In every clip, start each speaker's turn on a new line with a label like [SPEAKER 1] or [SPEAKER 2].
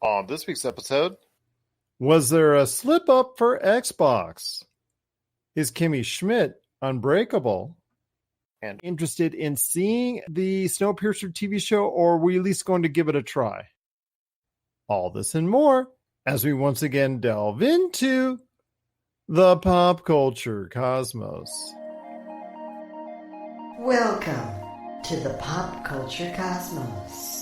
[SPEAKER 1] On this week's episode,
[SPEAKER 2] was there a slip up for Xbox? Is Kimmy Schmidt unbreakable? And interested in seeing the Snowpiercer TV show, or are we at least going to give it a try? All this and more as we once again delve into the pop culture cosmos.
[SPEAKER 3] Welcome to the pop culture cosmos.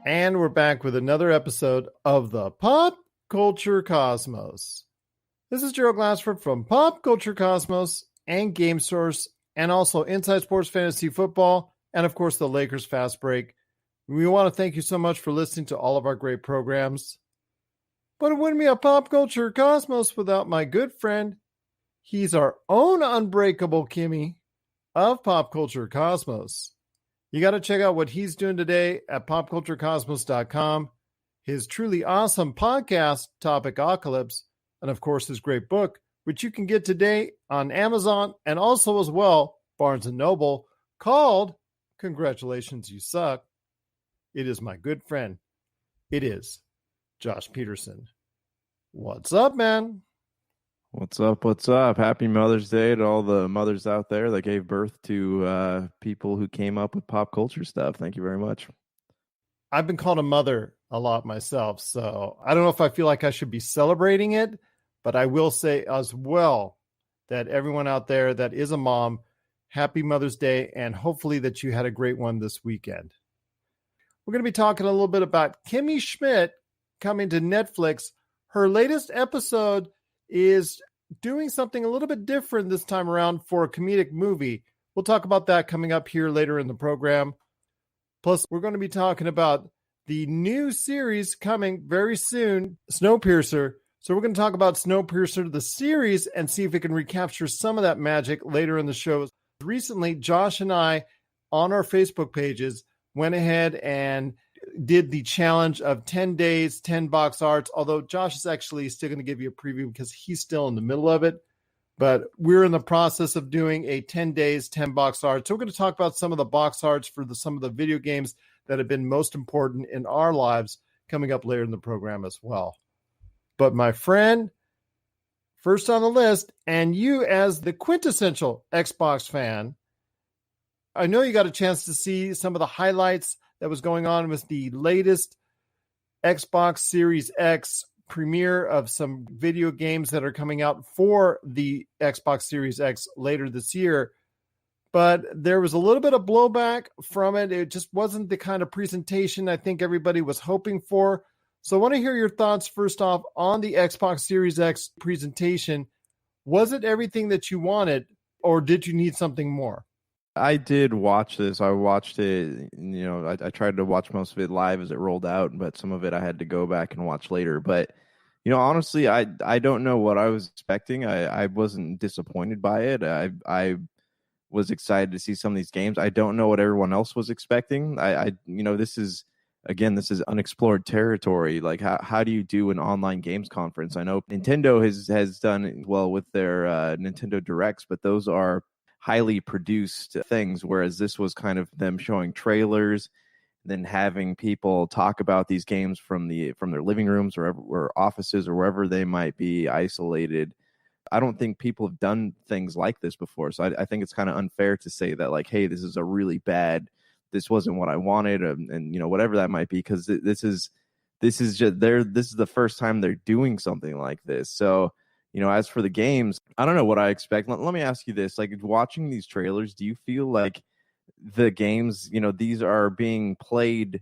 [SPEAKER 2] And we're back with another episode of the Pop Culture Cosmos. This is Gerald Glassford from Pop Culture Cosmos and Game Source, and also Inside Sports Fantasy Football, and of course the Lakers Fast Break. We want to thank you so much for listening to all of our great programs. But it wouldn't be a Pop Culture Cosmos without my good friend. He's our own unbreakable Kimmy of Pop Culture Cosmos. You got to check out what he's doing today at popculturecosmos.com, his truly awesome podcast, Topicocalypse, and of course his great book, which you can get today on Amazon and also as well, Barnes & Noble, called Congratulations, You Suck. It is my good friend. It is Josh Peterson. What's up, man?
[SPEAKER 4] What's up? What's up? Happy Mother's Day to all the mothers out there that gave birth to people who came up with pop culture stuff. Thank you very much.
[SPEAKER 2] I've been called a mother a lot myself, so I don't know if I feel like I should be celebrating it, but I will say as well that everyone out there that is a mom, happy Mother's Day, and hopefully that you had a great one this weekend. We're going to be talking a little bit about Kimmy Schmidt coming to Netflix. Her latest episode is doing something a little bit different this time around for a comedic movie. We'll talk about that coming up here later in the program. Plus, we're going to be talking about the new series coming very soon, Snowpiercer. So we're going to talk about Snowpiercer, the series, and see if it can recapture some of that magic later in the show. Recently, Josh and I, on our Facebook pages, went ahead and did the challenge of 10 days, 10 box arts, although Josh is actually still going to give you a preview because he's still in the middle of it. But we're in the process of doing a 10 days, 10 box arts. So we're going to talk about some of the box arts for some of the video games that have been most important in our lives coming up later in the program as well. But my friend, first on the list, and you as the quintessential Xbox fan, I know you got a chance to see some of the highlights that was going on with the latest Xbox Series X premiere of some video games that are coming out for the Xbox Series X later this year. But there was a little bit of blowback from it. It just wasn't the kind of presentation I think everybody was hoping for. So I want to hear your thoughts first off on the Xbox Series X presentation. Was it everything that you wanted, or did you need something more?
[SPEAKER 4] I did watch this. I watched it, I tried to watch most of it live as it rolled out, but some of it I had to go back and watch later. But, honestly, I don't know what I was expecting. I wasn't disappointed by it. I was excited to see some of these games. I don't know what everyone else was expecting. This is unexplored territory. Like, how do you do an online games conference? I know Nintendo has done well with their Nintendo Directs, but those are highly produced things, whereas this was kind of them showing trailers, then having people talk about these games from their living rooms or offices or wherever they might be isolated. I don't think people have done things like this before, so I think it's kind of unfair to say that, like, hey, this is a really bad, this wasn't what I wanted, and whatever that might be, because this is the first time they're doing something like this. So as for the games, I don't know what I expect. Let me ask you this. Like, watching these trailers, do you feel like the games, these are being played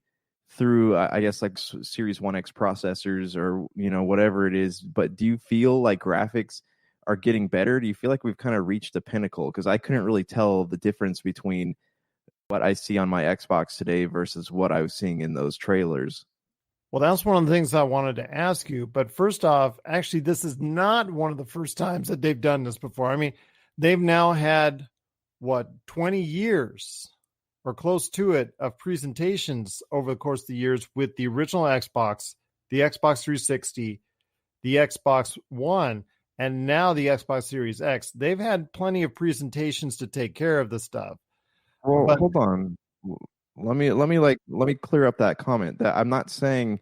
[SPEAKER 4] through, I guess, like Series 1X processors or, whatever it is, but do you feel like graphics are getting better? Do you feel like we've kind of reached the pinnacle? Because I couldn't really tell the difference between what I see on my Xbox today versus what I was seeing in those trailers.
[SPEAKER 2] Well, that's one of the things I wanted to ask you. But first off, actually, this is not one of the first times that they've done this before. I mean, they've now had, 20 years or close to it of presentations over the course of the years with the original Xbox, the Xbox 360, the Xbox One, and now the Xbox Series X. They've had plenty of presentations to take care of this stuff.
[SPEAKER 4] Well, hold on. let me clear up that comment. That I'm not saying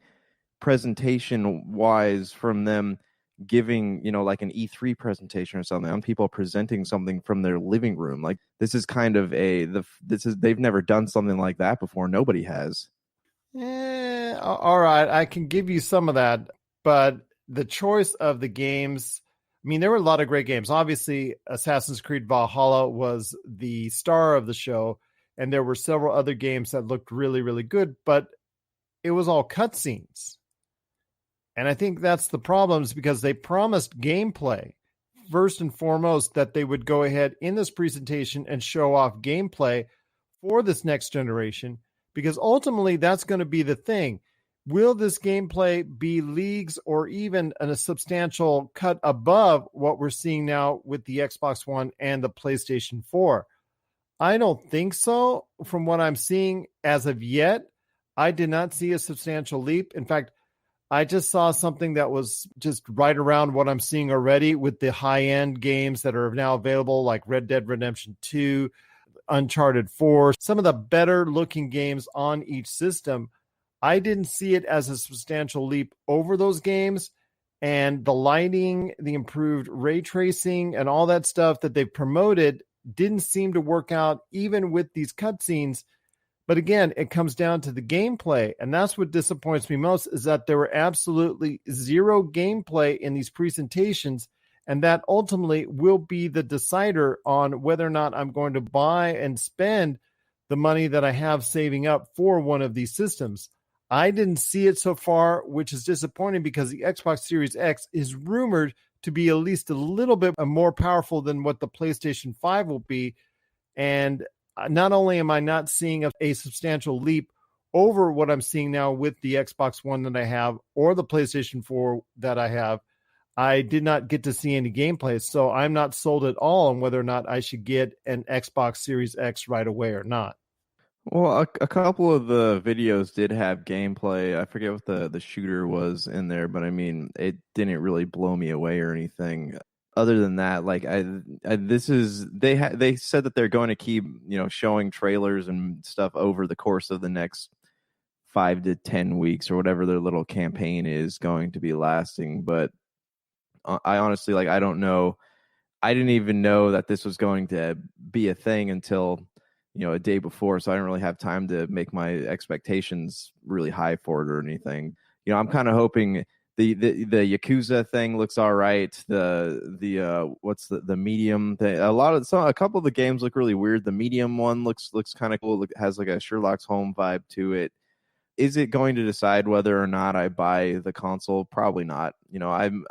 [SPEAKER 4] presentation wise from them giving, like an E3 presentation or something. I'm people presenting something from their living room. Like this is kind of they've never done something like that before. Nobody has.
[SPEAKER 2] All right, I can give you some of that, but the choice of the games, I mean, there were a lot of great games. Obviously, Assassin's Creed Valhalla was the star of the show, and there were several other games that looked really, really good, but it was all cutscenes. And I think that's the problem is because they promised gameplay. First and foremost, that they would go ahead in this presentation and show off gameplay for this next generation, because ultimately that's going to be the thing. Will this gameplay be leagues or even a substantial cut above what we're seeing now with the Xbox One and the PlayStation 4? I don't think so. From what I'm seeing as of yet, I did not see a substantial leap. In fact, I just saw something that was just right around what I'm seeing already with the high-end games that are now available, like Red Dead Redemption 2, Uncharted 4, some of the better looking games on each system. I didn't see it as a substantial leap over those games, and the lighting, the improved ray tracing, and all that stuff that they've promoted didn't seem to work out even with these cutscenes. But again, it comes down to the gameplay, and that's what disappoints me most, is that there were absolutely zero gameplay in these presentations, and that ultimately will be the decider on whether or not I'm going to buy and spend the money that I have saving up for one of these systems. I didn't see it so far, which is disappointing because the Xbox Series X is rumored to be at least a little bit more powerful than what the PlayStation 5 will be. And not only am I not seeing a substantial leap over what I'm seeing now with the Xbox One that I have or the PlayStation 4 that I have, I did not get to see any gameplay. So I'm not sold at all on whether or not I should get an Xbox Series X right away or not.
[SPEAKER 4] Well, a couple of the videos did have gameplay. I forget what the shooter was in there, but I mean, it didn't really blow me away or anything. Other than that, like this is they said that they're going to keep showing trailers and stuff over the course of the next 5 to 10 weeks or whatever their little campaign is going to be lasting. But I honestly, like, I don't know. I didn't even know that this was going to be a thing until a day before, so I didn't really have time to make my expectations really high for it or anything. I'm kind of hoping the Yakuza thing looks all right. The what's the medium thing? A couple of the games look really weird. The medium one looks kind of cool. It has like a Sherlock Holmes vibe to it. Is it going to decide whether or not I buy the console? Probably not.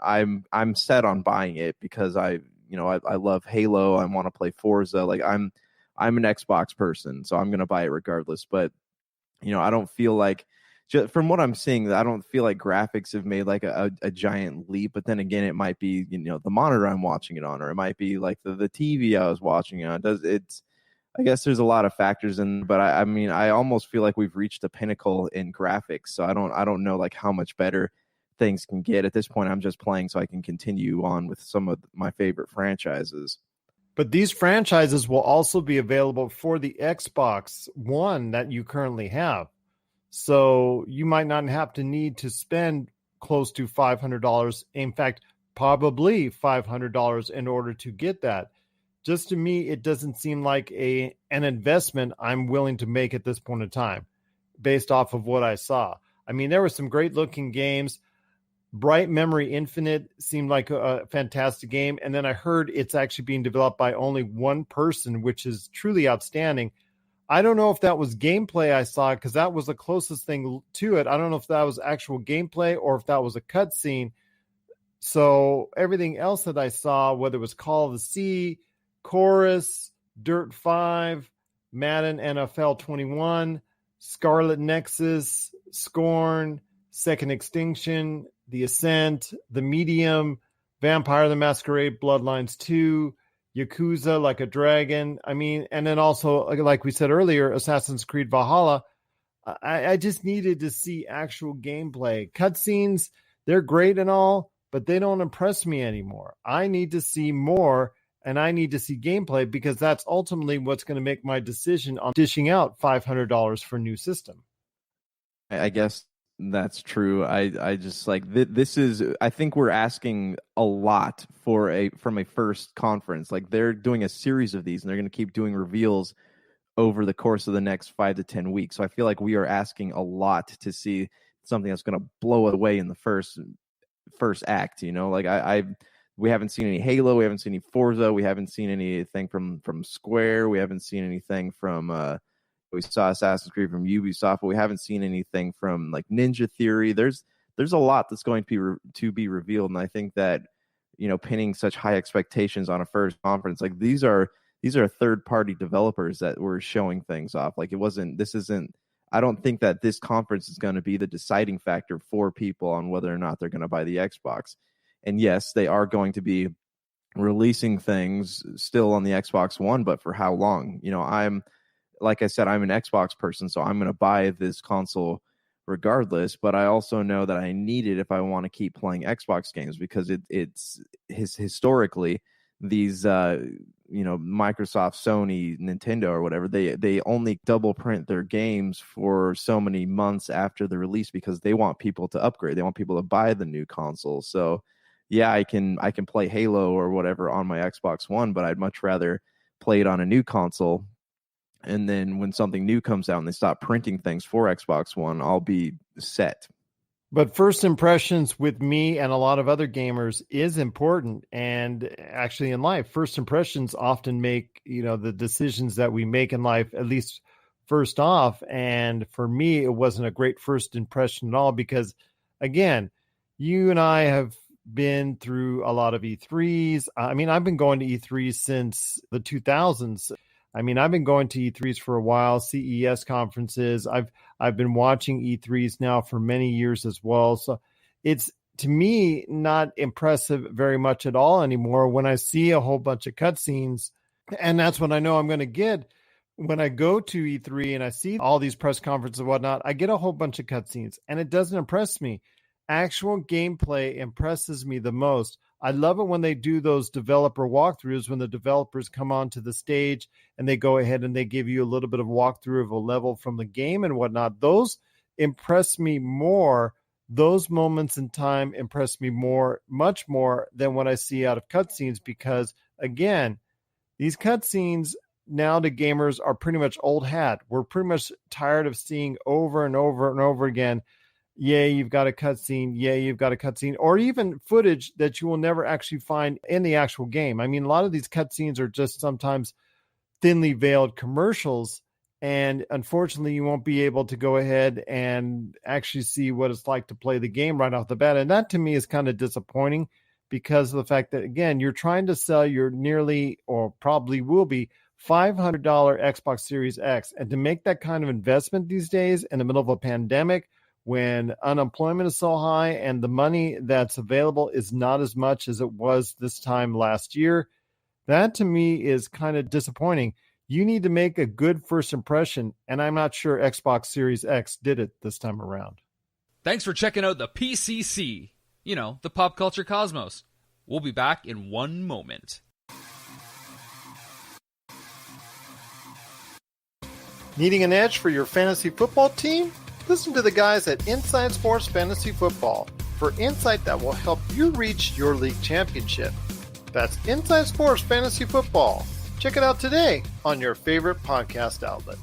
[SPEAKER 4] I'm set on buying it because I love Halo. I want to play Forza. Like I'm an Xbox person, so I'm going to buy it regardless. But I don't feel like, from what I'm seeing, I don't feel like graphics have made like a giant leap. But then again, it might be the monitor I'm watching it on, or it might be like the TV I was watching it on. I guess there's a lot of factors in, but I mean, I almost feel like we've reached a pinnacle in graphics. So I don't know like how much better things can get. At this point, I'm just playing so I can continue on with some of my favorite franchises.
[SPEAKER 2] But these franchises will also be available for the Xbox One that you currently have. So you might not have to need to spend close to $500. In fact, probably $500 in order to get that. Just to me, it doesn't seem like an investment I'm willing to make at this point in time based off of what I saw. I mean, there were some great looking games. Bright Memory Infinite seemed like a fantastic game. And then I heard it's actually being developed by only one person, which is truly outstanding. I don't know if that was gameplay I saw, because that was the closest thing to it. I don't know if that was actual gameplay or if that was a cutscene. So everything else that I saw, whether it was Call of the Sea, Chorus, Dirt 5, Madden NFL 21, Scarlet Nexus, Scorn, Second Extinction, The Ascent, The Medium, Vampire the Masquerade, Bloodlines 2, Yakuza Like a Dragon. I mean, and then also, like we said earlier, Assassin's Creed Valhalla. I just needed to see actual gameplay. Cutscenes, they're great and all, but they don't impress me anymore. I need to see more, and I need to see gameplay because that's ultimately what's going to make my decision on dishing out $500 for a new system.
[SPEAKER 4] I guess that's true. I just like this is. I think we're asking a lot from a first conference. Like they're doing a series of these, and they're going to keep doing reveals over the course of the next 5 to 10 weeks. So I feel like we are asking a lot to see something that's going to blow it away in the first act. Like we haven't seen any Halo, we haven't seen any Forza, we haven't seen anything from Square, we haven't seen anything from we saw Assassin's Creed from Ubisoft, but we haven't seen anything from like Ninja Theory. There's a lot that's going to be revealed, and I think that pinning such high expectations on a first conference, like these are third party developers that were showing things off. Like I don't think that this conference is going to be the deciding factor for people on whether or not they're going to buy the Xbox. And yes, they are going to be releasing things still on the Xbox One, but for how long? Like I said, I'm an Xbox person, so I'm going to buy this console regardless, but I also know that I need it if I want to keep playing Xbox games, because it's historically these Microsoft, Sony, Nintendo, or whatever, they only double print their games for so many months after the release because they want people to upgrade. They want people to buy the new console. So yeah, I can play Halo or whatever on my Xbox One, but I'd much rather play it on a new console. And then when something new comes out and they stop printing things for Xbox One, I'll be set.
[SPEAKER 2] But first impressions with me and a lot of other gamers is important. And actually in life, first impressions often make, the decisions that we make in life, at least first off. And for me, it wasn't a great first impression at all because, again, you and I have been through a lot of E3s. I mean, I've been going to E3s since the 2000s. I mean, I've been going to E3s for a while, CES conferences. I've been watching E3s now for many years as well. So it's, to me, not impressive very much at all anymore when I see a whole bunch of cutscenes. And that's what I know I'm going to get. When I go to E3 and I see all these press conferences and whatnot, I get a whole bunch of cutscenes and it doesn't impress me. Actual gameplay impresses me the most. I love it when they do those developer walkthroughs, when the developers come onto the stage and they go ahead and they give you a little bit of walkthrough of a level from the game and whatnot. Those impress me more. Those moments in time impress me much more than what I see out of cutscenes, because again, these cutscenes now to gamers are pretty much old hat. We're pretty much tired of seeing over and over and over again, yeah, you've got a cutscene. Yeah, you've got a cutscene, or even footage that you will never actually find in the actual game. I mean, a lot of these cutscenes are just sometimes thinly veiled commercials, and unfortunately, you won't be able to go ahead and actually see what it's like to play the game right off the bat. And that to me is kind of disappointing because of the fact that, again, you're trying to sell your nearly, or probably will be, $500 Xbox Series X. And to make that kind of investment these days in the middle of a pandemic, when unemployment is so high and the money that's available is not as much as it was this time last year, that to me is kind of disappointing. You need to make a good first impression, and I'm not sure Xbox Series X did it this time around.
[SPEAKER 1] Thanks for checking out the PCC, the Pop Culture Cosmos. We'll be back in one moment.
[SPEAKER 2] Needing an edge for your fantasy football team? Listen to the guys at Inside Sports Fantasy Football for insight that will help you reach your league championship. That's Inside Sports Fantasy Football. Check it out today on your favorite podcast outlet.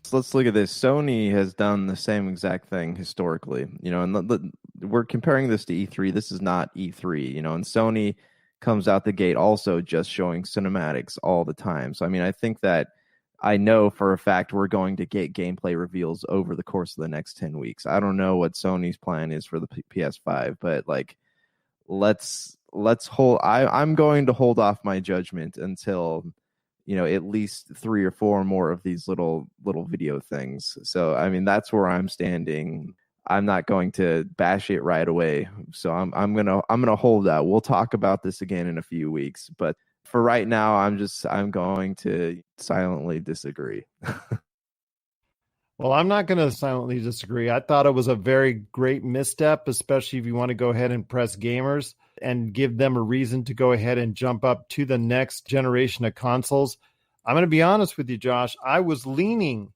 [SPEAKER 4] So let's look at this. Sony has done the same exact thing historically, and we're comparing this to E3. This is not E3, and Sony comes out the gate also just showing cinematics all the time. So, I mean, I think that I know for a fact we're going to get gameplay reveals over the course of the next 10 weeks. I don't know what Sony's plan is for the PS5, but like, let's hold. I'm going to hold off my judgment until, at least 3 or 4 more of these little video things. So, I mean, that's where I'm standing. I'm not going to bash it right away. So I'm gonna hold out. We'll talk about this again in a few weeks, but for right now, I'm going to silently disagree.
[SPEAKER 2] Well, I'm not going to silently disagree. I thought it was a very great misstep, especially if you want to go ahead and press gamers and give them a reason to go ahead and jump up to the next generation of consoles. I'm going to be honest with you, Josh. I was leaning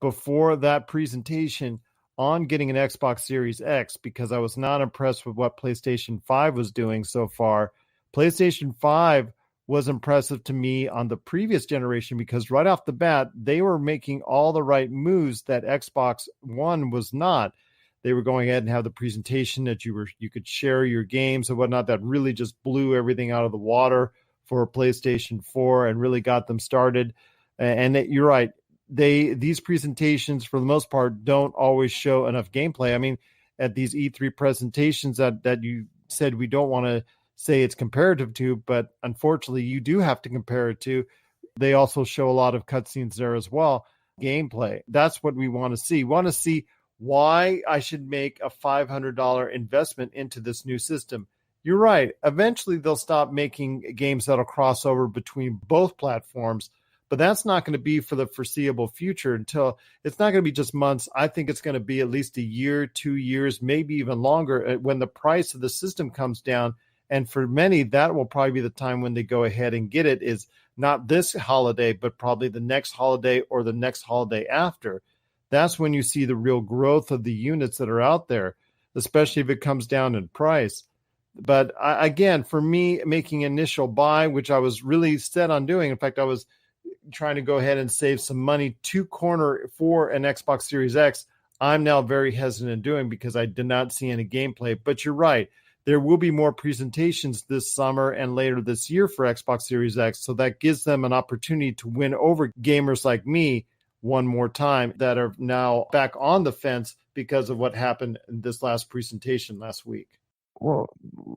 [SPEAKER 2] before that presentation on getting an Xbox Series X because I was not impressed with what PlayStation 5 was doing so far. PlayStation 5 was impressive to me on the previous generation because right off the bat, they were making all the right moves that Xbox One was not. They were going ahead and have the presentation that you could share your games and whatnot. That really just blew everything out of the water for PlayStation 4 and really got them started. And you're right. These presentations, for the most part, don't always show enough gameplay. I mean, at these E3 presentations that you said we don't want to say it's comparative to, but unfortunately you do have to compare it to. They also show a lot of cutscenes there as well. Gameplay. That's what we want to see. We want to see why I should make a $500 investment into this new system. You're right. Eventually they'll stop making games that'll cross over between both platforms, but that's not going to be for the foreseeable future. Until it's not going to be just months. I think it's going to be at least a year, 2 years, maybe even longer when the price of the system comes down. And for many, that will probably be the time when they go ahead and get it, is not this holiday, but probably the next holiday or the next holiday after. That's when you see the real growth of the units that are out there, especially if it comes down in price. But again, for me, making initial buy, which I was really set on doing. In fact, I was trying to go ahead and save some money to corner for an Xbox Series X. I'm now very hesitant in doing because I did not see any gameplay. But you're right. There will be more presentations this summer and later this year for Xbox Series X. So that gives them an opportunity to win over gamers like me one more time that are now back on the fence because of what happened in this last presentation last week.
[SPEAKER 4] Well,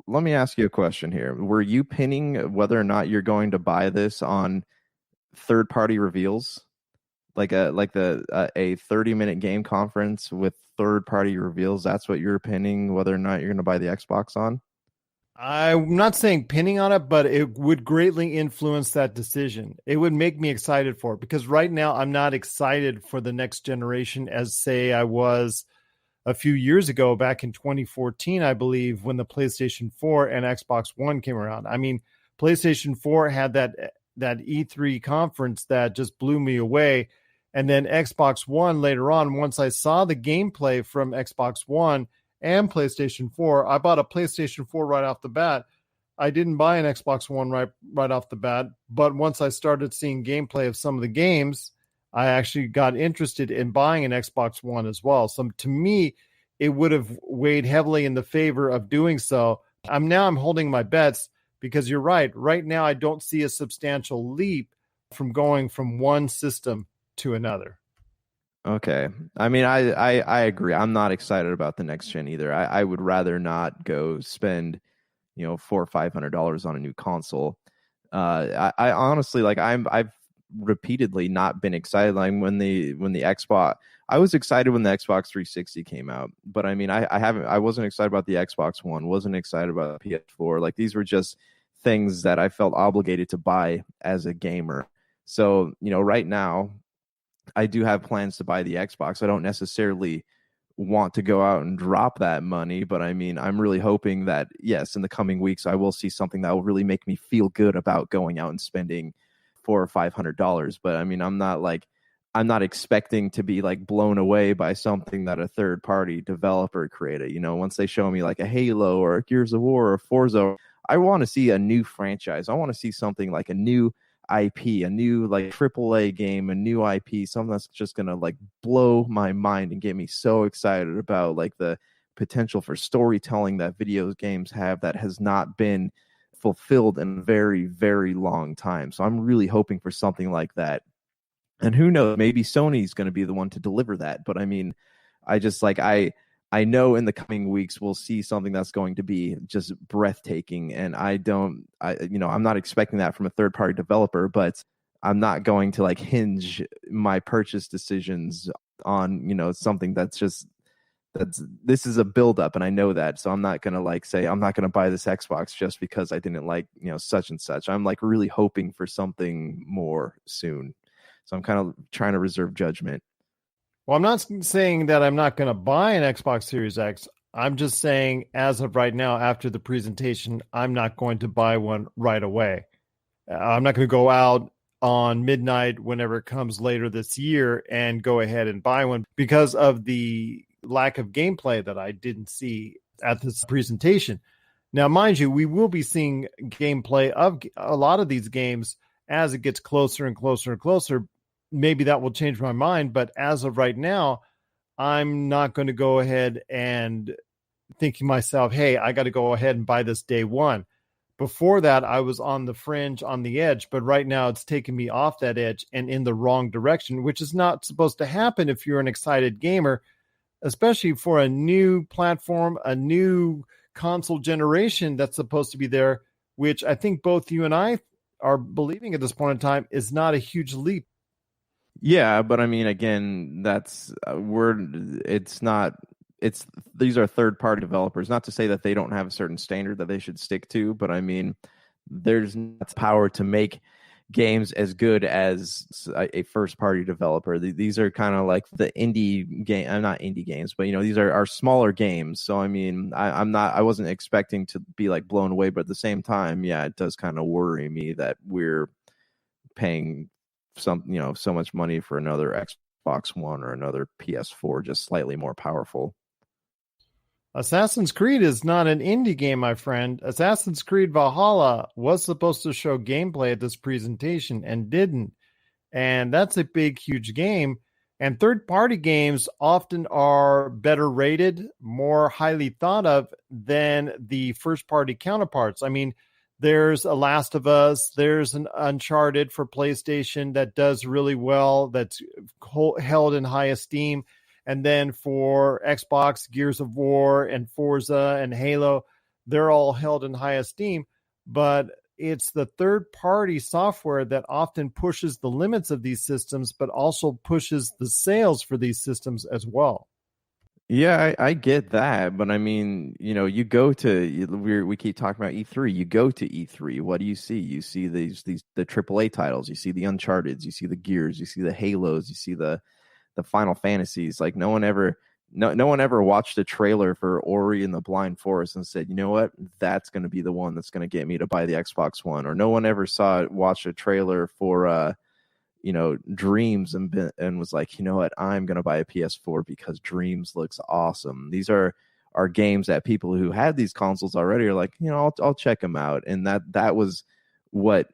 [SPEAKER 4] let me ask you a question here. Were you pinning whether or not you're going to buy this on third-party reveals? Like a 30-minute game conference with third-party reveals, that's what you're pinning whether or not you're going to buy the Xbox on?
[SPEAKER 2] I'm not saying pinning on it, but it would greatly influence that decision. It would make me excited for it because right now I'm not excited for the next generation as, say, I was a few years ago, back in 2014, I believe, when the PlayStation 4 and Xbox One came around. I mean, PlayStation 4 had that E3 conference that just blew me away. And then Xbox One later on, once I saw the gameplay from Xbox One and PlayStation 4, I bought a PlayStation 4 right off the bat. I didn't buy an Xbox One right off the bat, but once I started seeing gameplay of some of the games, I actually got interested in buying an Xbox One as well. So to me, it would have weighed heavily in the favor of doing so. I'm holding my bets because you're right. Right now, I don't see a substantial leap from going from one system to another.
[SPEAKER 4] Okay. I mean, I agree. I'm not excited about the next gen either. I would rather not go spend, $400 or $500 on a new console. I honestly, like, I've repeatedly not been excited. Like when the Xbox, I was excited when the Xbox 360 came out, but I mean, I wasn't excited about the Xbox One, wasn't excited about the PS4. Like, these were just things that I felt obligated to buy as a gamer. So, right now, I do have plans to buy the Xbox. I don't necessarily want to go out and drop that money, but I mean, I'm really hoping that, yes, in the coming weeks, I will see something that will really make me feel good about going out and spending $400 or $500. But I mean, I'm not expecting to be like blown away by something that a third party developer created. Once they show me like a Halo or a Gears of War or Forza, I want to see a new franchise. I want to see something like a new IP, a new like AAA game, a new IP, something that's just gonna like blow my mind and get me so excited about like the potential for storytelling that video games have that has not been fulfilled in a very, very long time. So I'm really hoping for something like that. And who knows, maybe Sony's going to be the one to deliver that. But I mean, I know in the coming weeks we'll see something that's going to be just breathtaking, and I'm not expecting that from a third-party developer, but I'm not going to like hinge my purchase decisions on, something this is a build-up, and I know that, so I'm not going to like say I'm not going to buy this Xbox just because I didn't like, such and such. I'm like really hoping for something more soon. So I'm kind of trying to reserve judgment.
[SPEAKER 2] Well, I'm not saying that I'm not going to buy an Xbox Series X. I'm just saying, as of right now, after the presentation, I'm not going to buy one right away. I'm not going to go out on midnight whenever it comes later this year and go ahead and buy one because of the lack of gameplay that I didn't see at this presentation. Now, mind you, we will be seeing gameplay of a lot of these games as it gets closer and closer and closer. Maybe that will change my mind, but as of right now, I'm not going to go ahead and thinking myself, hey, I got to go ahead and buy this day one. Before that, I was on the fringe, on the edge, but right now it's taking me off that edge and in the wrong direction, which is not supposed to happen if you're an excited gamer, especially for a new platform, a new console generation that's supposed to be there, which I think both you and I are believing at this point in time is not a huge leap.
[SPEAKER 4] Yeah, but I mean, again, that's it's not. It's these are third party developers. Not to say that they don't have a certain standard that they should stick to, but I mean, there's not power to make games as good as a first party developer. These are kind of like the indie game. I'm not indie games, but these are smaller games. So I mean, I wasn't expecting to be like blown away, but at the same time, yeah, it does kind of worry me that we're paying so much money for another Xbox One or another PS4, just slightly more powerful.
[SPEAKER 2] Assassin's Creed is not an indie game, my friend. Assassin's Creed Valhalla was supposed to show gameplay at this presentation and didn't. And that's a big, huge game. And third-party games often are better rated, more highly thought of than the first-party counterparts. I mean, there's a Last of Us, there's an Uncharted for PlayStation that does really well, that's held in high esteem. And then for Xbox, Gears of War and Forza and Halo, they're all held in high esteem. But it's the third-party software that often pushes the limits of these systems, but also pushes the sales for these systems as well.
[SPEAKER 4] Yeah, I get that, but I mean, you go to we keep talking about E3. You go to E3, what do you see? You see the AAA titles, you see the Uncharteds, you see the Gears, you see the Halos, you see the Final Fantasies. Like no one ever watched a trailer for Ori and the Blind Forest and said, you know what, that's going to be the one that's going to get me to buy the Xbox One. Or no one ever watched a trailer for Dreams and was like, you know what, I'm going to buy a PS4 because Dreams looks awesome. These are games that people who had these consoles already are like, I'll check them out. And that was what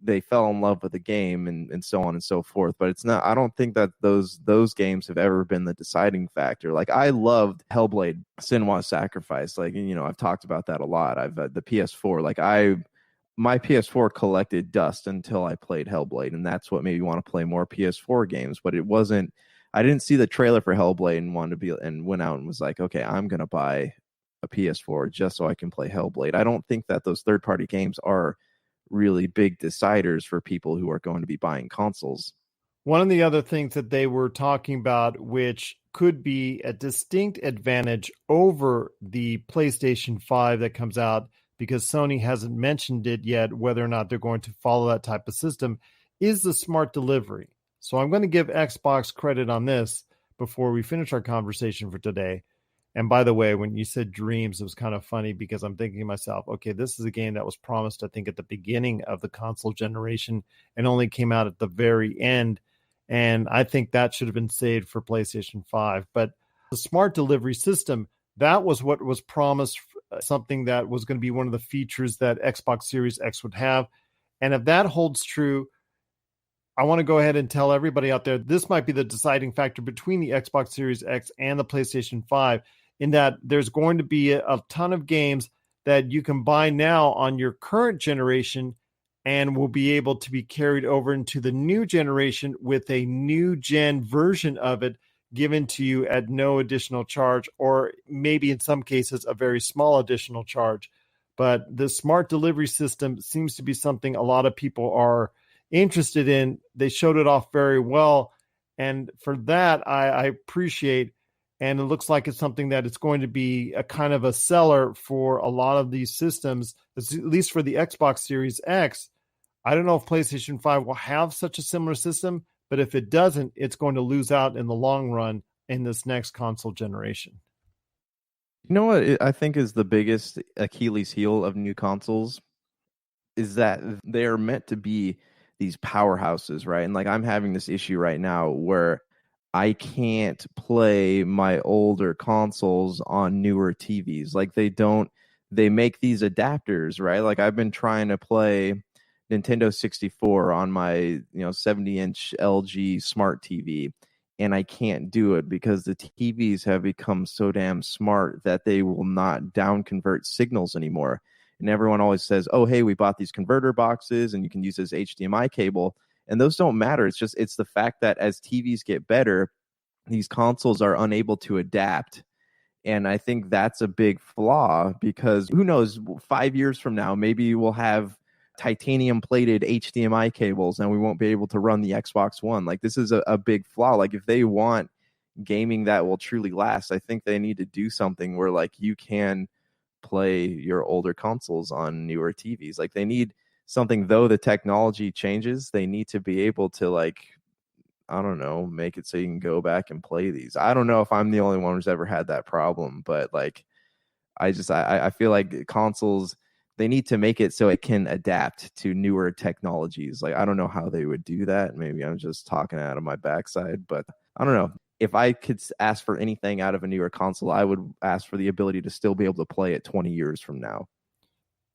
[SPEAKER 4] they fell in love with the game and so on and so forth. But it's not, I don't think that those games have ever been the deciding factor. Like I loved Hellblade Senua's Sacrifice. Like I've talked about that a lot. I've the PS4, like my PS4 collected dust until I played Hellblade, and that's what made me want to play more PS4 games. But it wasn't, I didn't see the trailer for Hellblade and went out and was like, okay, I'm gonna buy a PS4 just so I can play Hellblade. I don't think that those third-party games are really big deciders for people who are going to be buying consoles.
[SPEAKER 2] One of the other things that they were talking about, which could be a distinct advantage over the PlayStation 5 that comes out, because Sony hasn't mentioned it yet, whether or not they're going to follow that type of system, is the smart delivery. So I'm going to give Xbox credit on this before we finish our conversation for today. And by the way, when you said Dreams, it was kind of funny because I'm thinking to myself, okay, this is a game that was promised, I think, at the beginning of the console generation and only came out at the very end. And I think that should have been saved for PlayStation 5. But the smart delivery system, that was what was promised, something that was going to be one of the features that Xbox Series X would have. And if that holds true, I want to go ahead and tell everybody out there, this might be the deciding factor between the Xbox Series X and the PlayStation 5, in that there's going to be a ton of games that you can buy now on your current generation and will be able to be carried over into the new generation with a new gen version of it given to you at no additional charge, or maybe in some cases a very small additional charge. But the smart delivery system seems to be something a lot of people are interested in. They showed it off very well, and for that I appreciate. And it looks like it's something that it's going to be a kind of a seller for a lot of these systems, at least for the Xbox Series X. I don't know if PlayStation 5 will have such a similar system, But if it doesn't, it's going to lose out in the long run in this next console generation.
[SPEAKER 4] You know what I think is the biggest Achilles heel of new consoles is that they are meant to be these powerhouses, right? And like I'm having this issue right now where I can't play my older consoles on newer TVs. Like they make these adapters, right? Like I've been trying to play Nintendo 64 on my, 70-inch LG smart TV, and I can't do it because the TVs have become so damn smart that they will not down convert signals anymore. And everyone always says, "Oh, hey, we bought these converter boxes and you can use this HDMI cable." And those don't matter. It's the fact that as TVs get better, these consoles are unable to adapt. And I think that's a big flaw because who knows, 5 years from now, maybe we'll have titanium plated HDMI cables and we won't be able to run the Xbox One. Like this is a big flaw. Like if they want gaming that will truly last, I think they need to do something where like you can play your older consoles on newer TVs. Like they need something, though the technology changes, they need to be able to like, I don't know, make it so you can go back and play these. I don't know if I'm the only one who's ever had that problem, but like I feel like consoles, they need to make it so it can adapt to newer technologies. Like I don't know how they would do that. Maybe I'm just talking out of my backside, but I don't know. If I could ask for anything out of a newer console, I would ask for the ability to still be able to play it 20 years from now.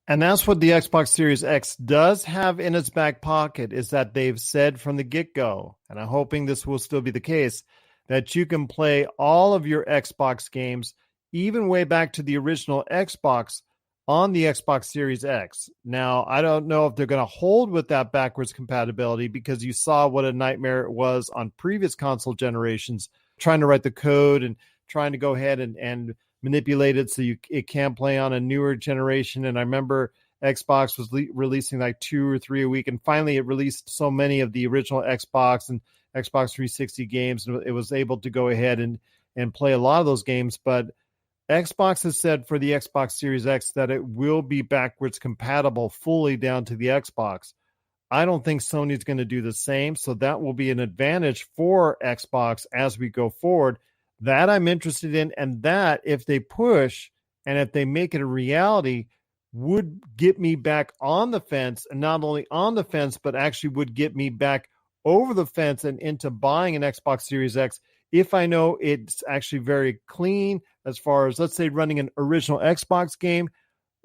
[SPEAKER 2] And that's what the Xbox Series X does have in its back pocket, is that they've said from the get-go, and I'm hoping this will still be the case, that you can play all of your Xbox games, even way back to the original Xbox, on the Xbox Series X. Now, I don't know if they're going to hold with that backwards compatibility because you saw what a nightmare it was on previous console generations, trying to write the code and trying to go ahead and manipulate it so it can play on a newer generation. And I remember Xbox was releasing like 2 or 3 a week, and finally it released so many of the original Xbox and Xbox 360 games, and it was able to go ahead and play a lot of those games. But Xbox has said for the Xbox Series X that it will be backwards compatible fully down to the Xbox. I don't think Sony's going to do the same, so that will be an advantage for Xbox as we go forward. That I'm interested in, and that if they push and if they make it a reality, would get me back on the fence, and not only on the fence, but actually would get me back over the fence and into buying an Xbox Series X if I know it's actually very clean as far as, let's say, running an original Xbox game,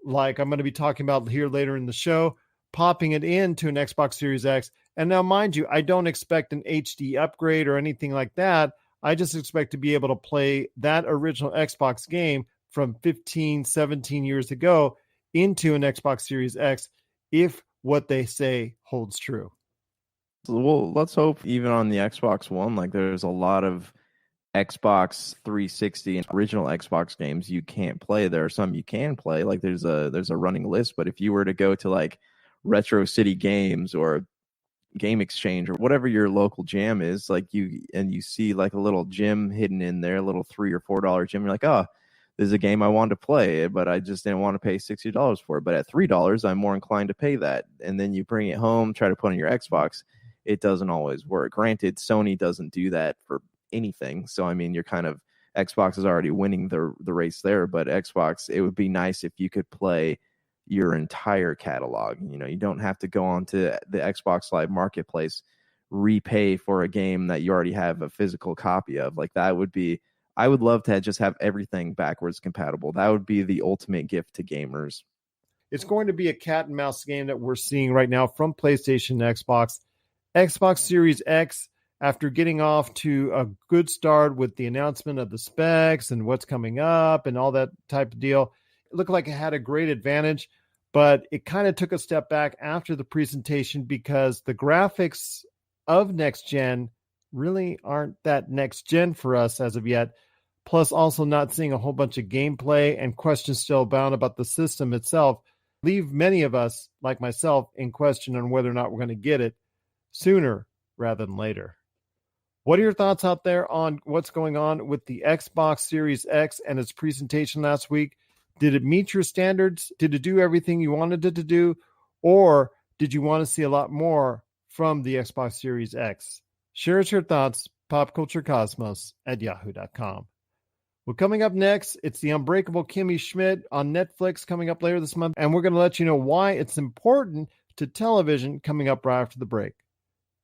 [SPEAKER 2] like I'm going to be talking about here later in the show, popping it into an Xbox Series X. And now, mind you, I don't expect an HD upgrade or anything like that. I just expect to be able to play that original Xbox game from 15, 17 years ago into an Xbox Series X if what they say holds true.
[SPEAKER 4] Well, let's hope even on the Xbox One, like there's a lot of Xbox 360 and original Xbox games you can't play. There are some you can play, like there's a running list, but if you were to go to like Retro City Games or Game Exchange or whatever your local jam is, like you see like a little gem hidden in there, a little $3 or $4 gem, you're like, oh, this is a game I wanted to play, but I just didn't want to pay $60 for it. But at $3, I'm more inclined to pay that. And then you bring it home, try to put on your Xbox. It doesn't always work. Granted, Sony doesn't do that for anything. So, I mean, you're kind of, Xbox is already winning the race there. But Xbox, it would be nice if you could play your entire catalog. You know, you don't have to go on to the Xbox Live Marketplace, repay for a game that you already have a physical copy of. Like that would be, I would love to just have everything backwards compatible. That would be the ultimate gift to gamers.
[SPEAKER 2] It's going to be a cat and mouse game that we're seeing right now from PlayStation and Xbox. Xbox Series X, after getting off to a good start with the announcement of the specs and what's coming up and all that type of deal, it looked like it had a great advantage, but it kind of took a step back after the presentation because the graphics of next gen really aren't that next gen for us as of yet. Plus also not seeing a whole bunch of gameplay and questions still abound about the system itself leave many of us, like myself, in question on whether or not we're going to get it sooner rather than later. What are your thoughts out there on what's going on with the Xbox Series X and its presentation last week? Did it meet your standards? Did it do everything you wanted it to do? Or did you want to see a lot more from the Xbox Series X? Share us your thoughts, popculturecosmos@yahoo.com. Well, coming up next, it's The Unbreakable Kimmy Schmidt on Netflix coming up later this month, and we're going to let you know why it's important to television coming up right after the break.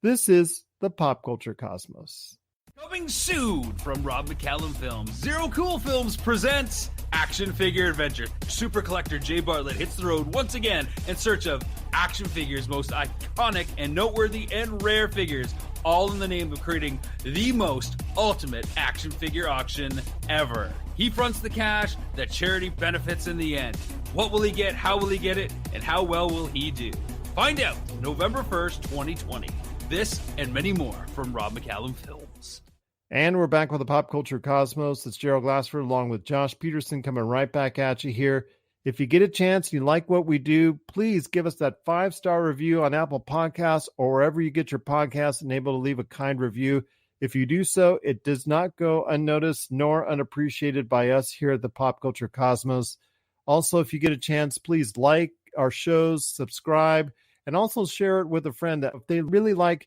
[SPEAKER 2] This is the Pop Culture Cosmos.
[SPEAKER 1] Coming soon from McCallum Films, Zero Cool Films presents Action Figure Adventure. Super collector Jay Bartlett hits the road once again in search of action figures' most iconic and noteworthy and rare figures, all in the name of creating the most ultimate action figure auction ever. He fronts the cash that charity benefits in the end. What will he get? How will he get it? And how well will he do? Find out November 1st, 2020. This and many more from McCallum Films.
[SPEAKER 2] And we're back with the Pop Culture Cosmos. It's Gerald Glassford along with Josh Peterson coming right back at you here. If you get a chance, you like what we do, please give us that 5-star review on Apple Podcasts or wherever you get your podcasts and able to leave a kind review. If you do so, it does not go unnoticed nor unappreciated by us here at the Pop Culture Cosmos. Also, if you get a chance, please like our shows, subscribe, and also share it with a friend that if they really like,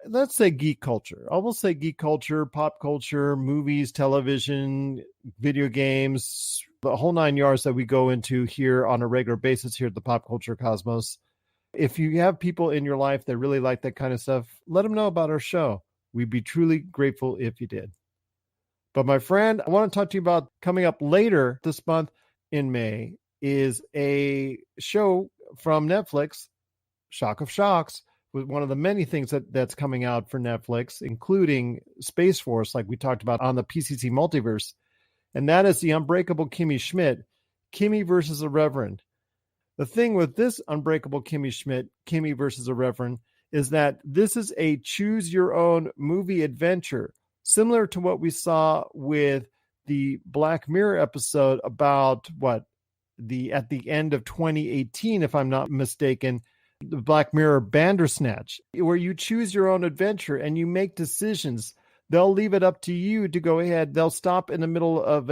[SPEAKER 2] let's say, geek culture. I will say geek culture, pop culture, movies, television, video games, the whole 9 yards that we go into here on a regular basis here at the Pop Culture Cosmos. If you have people in your life that really like that kind of stuff, let them know about our show. We'd be truly grateful if you did. But my friend, I want to talk to you about coming up later this month in May is a show from Netflix, Shock of Shocks, with one of the many things that's coming out for Netflix, including Space Force, like we talked about on the PCC Multiverse. And that is The Unbreakable Kimmy Schmidt, Kimmy versus a Reverend. The thing with this Unbreakable Kimmy Schmidt, Kimmy versus a Reverend, is that this is a choose-your-own movie adventure, similar to what we saw with the Black Mirror episode about at the end of 2018, if I'm not mistaken, the Black Mirror Bandersnatch, where you choose your own adventure and you make decisions. They'll leave it up to you to go ahead. They'll stop in the middle of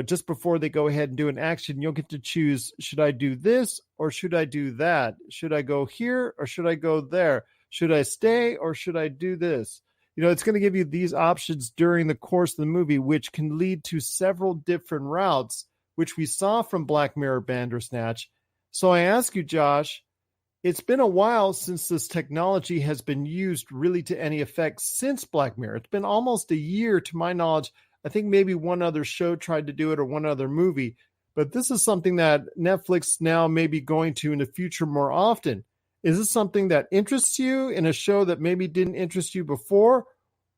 [SPEAKER 2] just before they go ahead and do an action. You'll get to choose, should I do this or should I do that? Should I go here or should I go there? Should I stay or should I do this? It's going to give you these options during the course of the movie, which can lead to several different routes, which we saw from Black Mirror Bandersnatch. So I ask you, Josh, it's been a while since this technology has been used really to any effect since Black Mirror. It's been almost a year to my knowledge. I think maybe one other show tried to do it or one other movie, but this is something that Netflix now may be going to in the future more often. Is this something that interests you in a show that maybe didn't interest you before?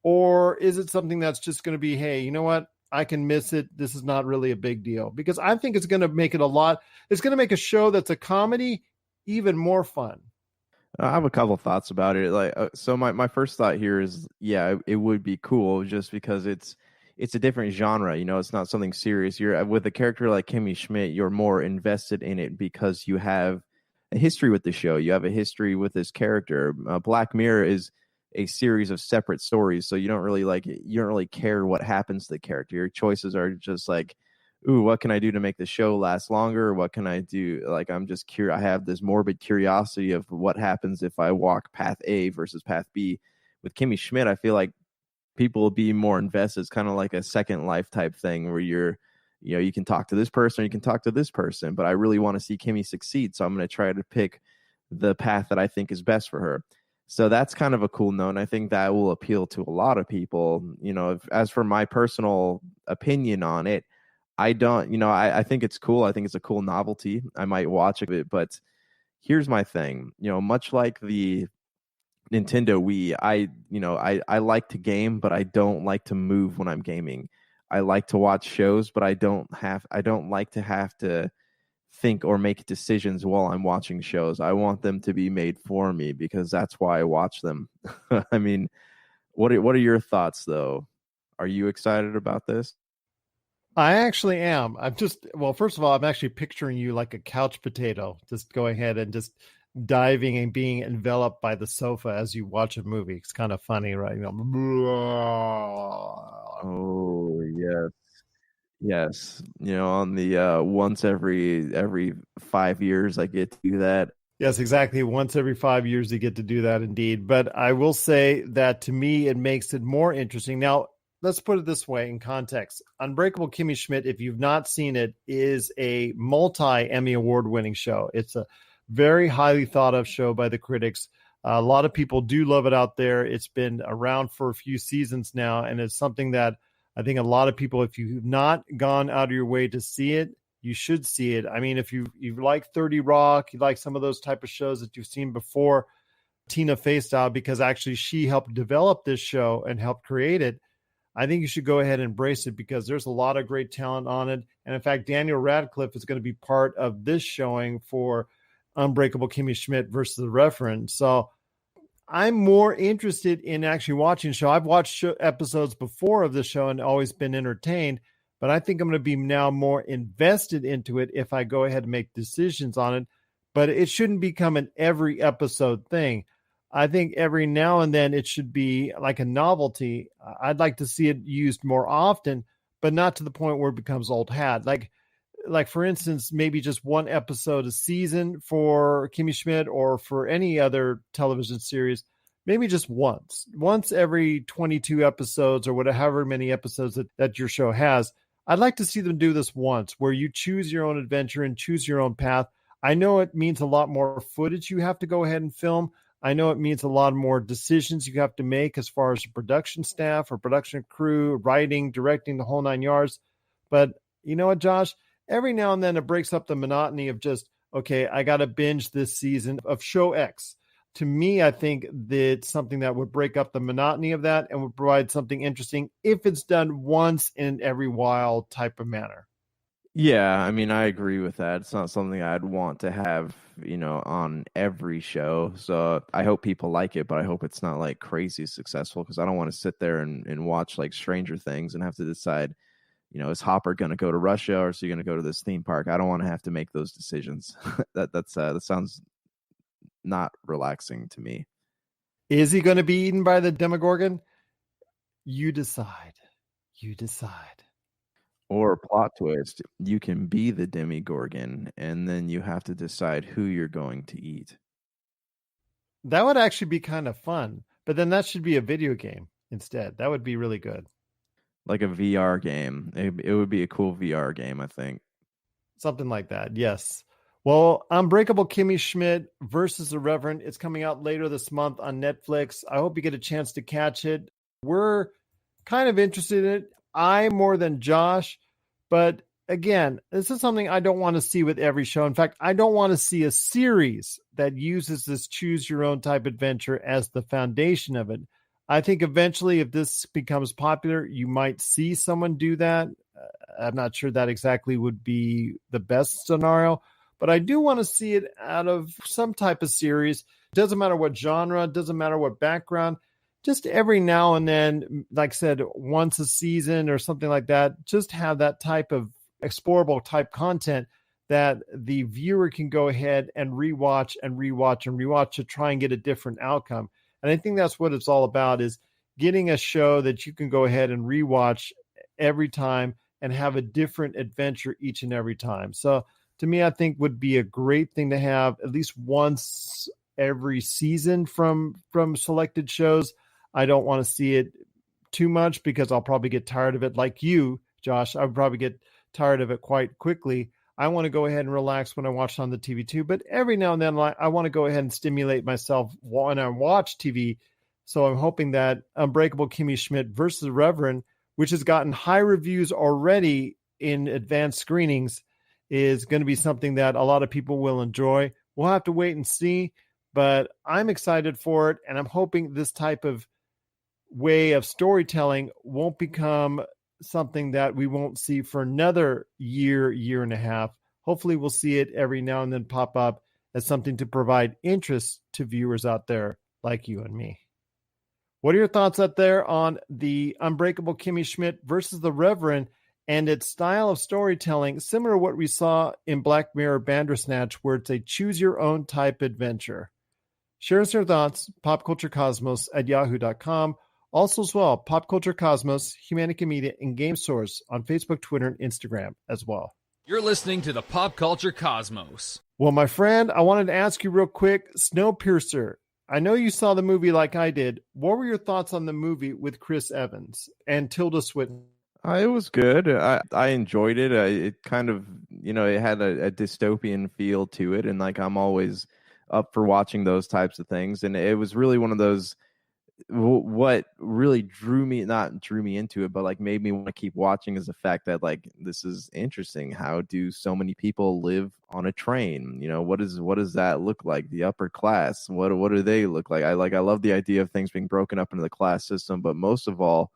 [SPEAKER 2] Or is it something that's just going to be, hey, you know what? I can miss it. This is not really a big deal. Because I think it's going to make it's going to make a show that's a comedy even more fun.
[SPEAKER 4] I have a couple thoughts about it. So my first thought here is, yeah, it would be cool just because it's a different genre. It's not something serious. You're with a character like Kimmy Schmidt, you're more invested in it because you have a history with the show. You have a history with this character. Black Mirror is a series of separate stories, so you don't really care what happens to the character. Your choices are just like, ooh, what can I do to make the show last longer? What can I do? I'm just curious. I have this morbid curiosity of what happens if I walk path A versus path B. With Kimmy Schmidt, I feel like people will be more invested. It's kind of like a Second Life type thing where you can talk to this person or you can talk to this person, but I really want to see Kimmy succeed. So I'm going to try to pick the path that I think is best for her. So that's kind of a cool note. And I think that will appeal to a lot of people. As for my personal opinion on it, I don't, I think it's cool. I think it's a cool novelty. I might watch it, but here's my thing. Much like the Nintendo Wii, I like to game, but I don't like to move when I'm gaming. I like to watch shows, but I don't like to have to think or make decisions while I'm watching shows. I want them to be made for me because that's why I watch them. I mean, what are your thoughts though? Are you excited about this?
[SPEAKER 2] I actually am. First of all, I'm actually picturing you like a couch potato, just go ahead and just diving and being enveloped by the sofa as you watch a movie. It's kind of funny, right?
[SPEAKER 4] Oh, yes. Yes. On the once every 5 years I get to do that.
[SPEAKER 2] Yes, exactly. Once every 5 years, you get to do that indeed. But I will say that to me, it makes it more interesting. Now, let's put it this way in context. Unbreakable Kimmy Schmidt, if you've not seen it, is a multi-Emmy award-winning show. It's a very highly thought of show by the critics. A lot of people do love it out there. It's been around for a few seasons now, and it's something that I think a lot of people, if you've not gone out of your way to see it, you should see it. I mean, if you like 30 Rock, you like some of those type of shows that you've seen before, Tina Fey style, because actually she helped develop this show and helped create it, I think you should go ahead and embrace it because there's a lot of great talent on it. And in fact, Daniel Radcliffe is going to be part of this showing for Unbreakable Kimmy Schmidt versus the Reverend. So I'm more interested in actually watching the show. I've watched episodes before of the show and always been entertained, but I think I'm going to be now more invested into it if I go ahead and make decisions on it. But it shouldn't become an every episode thing. I think every now and then it should be like a novelty. I'd like to see it used more often, but not to the point where it becomes old hat. Like for instance, maybe just one episode a season for Kimmy Schmidt or for any other television series, maybe just once every 22 episodes or whatever, however many episodes that your show has. I'd like to see them do this once where you choose your own adventure and choose your own path. I know it means a lot more footage you have to go ahead and film. I know it means a lot more decisions you have to make as far as production staff or production crew, writing, directing, the whole 9 yards. But you know what, Josh? Every now and then it breaks up the monotony of just, okay, I got to binge this season of show X. To me, I think that something that would break up the monotony of that and would provide something interesting if it's done once in every while type of manner.
[SPEAKER 4] Yeah, I mean, I agree with that. It's not something I'd want to have, on every show. So I hope people like it, but I hope it's not like crazy successful because I don't want to sit there and watch like Stranger Things and have to decide, is Hopper going to go to Russia or is he going to go to this theme park? I don't want to have to make those decisions. That sounds not relaxing to me.
[SPEAKER 2] Is he going to be eaten by the Demogorgon? You decide. You decide.
[SPEAKER 4] Or plot twist, you can be the Demogorgon, and then you have to decide who you're going to eat.
[SPEAKER 2] That would actually be kind of fun, but then that should be a video game instead. That would be really good.
[SPEAKER 4] Like a VR game. It would be a cool VR game, I think.
[SPEAKER 2] Something like that, yes. Well, Unbreakable Kimmy Schmidt versus the Reverend. It's coming out later this month on Netflix. I hope you get a chance to catch it. We're kind of interested in it. I more than Josh, but again, this is something I don't want to see with every show. In fact, I don't want to see a series that uses this choose your own type adventure as the foundation of it. I think eventually if this becomes popular, you might see someone do that. I'm not sure that exactly would be the best scenario, but I do want to see it out of some type of series. Doesn't matter what genre, doesn't matter what background. Just every now and then, like I said, once a season or something like that, just have that type of explorable type content that the viewer can go ahead and rewatch to try and get a different outcome. And I think that's what it's all about, is getting a show that you can go ahead and rewatch every time and have a different adventure each and every time. So to me, I think would be a great thing to have at least once every season from selected shows. I don't want to see it too much because I'll probably get tired of it. Like you, Josh, I would probably get tired of it quite quickly. I want to go ahead and relax when I watch on the TV too. But every now and then, I want to go ahead and stimulate myself when I watch TV. So I'm hoping that Unbreakable Kimmy Schmidt versus the Reverend, which has gotten high reviews already in advanced screenings, is going to be something that a lot of people will enjoy. We'll have to wait and see, but I'm excited for it. And I'm hoping this type of way of storytelling won't become something that we won't see for another year and a half. Hopefully we'll see it every now and then pop up as something to provide interest to viewers out there like you and me. What are your thoughts out there on the Unbreakable Kimmy Schmidt versus the Reverend and its style of storytelling, similar to what we saw in Black Mirror Bandersnatch, where it's a choose your own type adventure? Share us your thoughts, popculturecosmos@yahoo.com. Also as well, Pop Culture Cosmos, Humanica Media, and Game Source on Facebook, Twitter, and Instagram as well.
[SPEAKER 1] You're listening to the Pop Culture Cosmos.
[SPEAKER 2] Well, my friend, I wanted to ask you real quick, Snowpiercer. I know you saw the movie like I did. What were your thoughts on the movie with Chris Evans and Tilda Swinton?
[SPEAKER 4] It was good. I enjoyed it. It kind of, it had a dystopian feel to it, and like I'm always up for watching those types of things. And it was really one of those. What really not drew me into it, but like made me want to keep watching is the fact that like this is interesting. How do so many people live on a train? What does that look like? The upper class. What do they look like? I love the idea of things being broken up into the class system, but most of all,